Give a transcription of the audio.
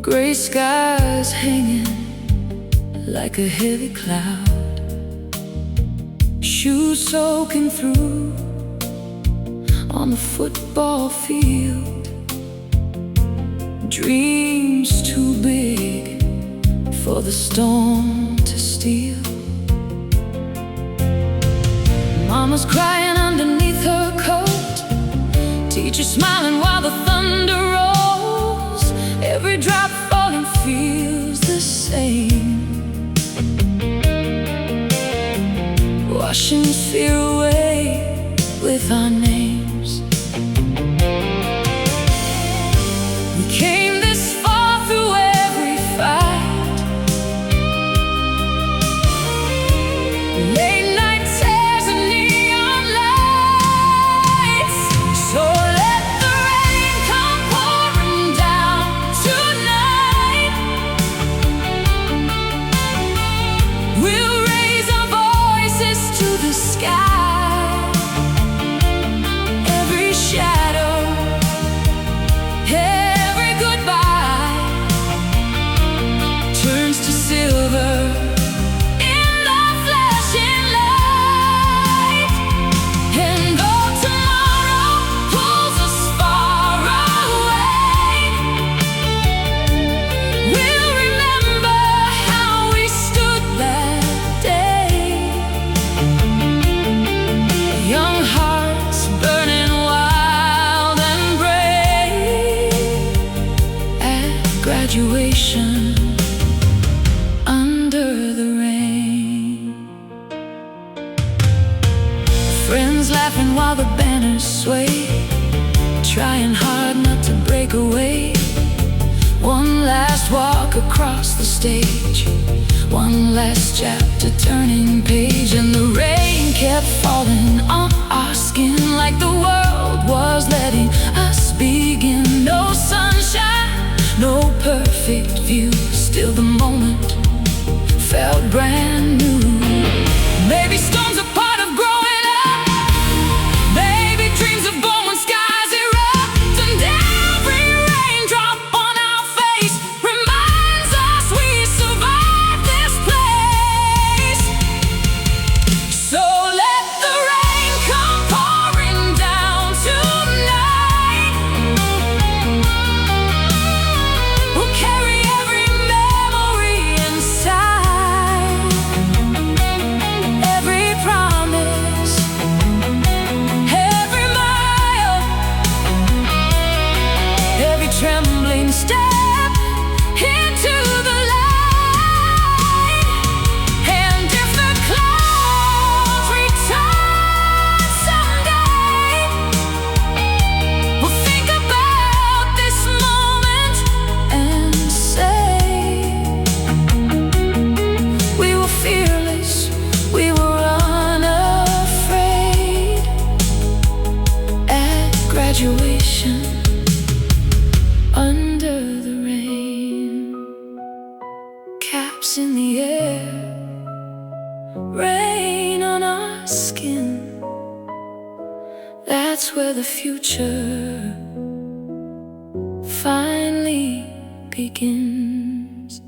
Gray skies hanging like a heavy cloud, shoes soaking through on the football field, dreams too big for the storm to steal. Mama's crying underneath her coat, teacher smiling while the thunder rolls. Every drop falling feels the same, washing fear away with our names. We came this far through every fight, late night tears and neon lights. So let the rain come pouring down tonight. We'll raise our voices to the sky. Every shadow, every goodbye turns to silver in the flashing light. And though tomorrow pulls us far away, we'll remember how we stood that day. Young hearts burning wild and brave at graduation under the rain. Friends laughing while the banners sway, trying hard not to break away. One last walk across the stage, one last chapter turning page. And the rain kept falling on our skin like the world was letting us begin. No sunshine, no perfect view, still the moment felt brand new. Maybe storms are part of growing up, maybe dreams are born when skies erupt. And every raindrop on our face reminds us we survived this place. So let the rain come pouring down tonight. We'll carry every memory inside, every promise, every mile, every trembling step into the light. And if the clouds return someday, we'll think about this moment and say we were fearless, we were unafraid at graduation under the rain. Caps in the air, rain on our skin. That's where the future finally begins.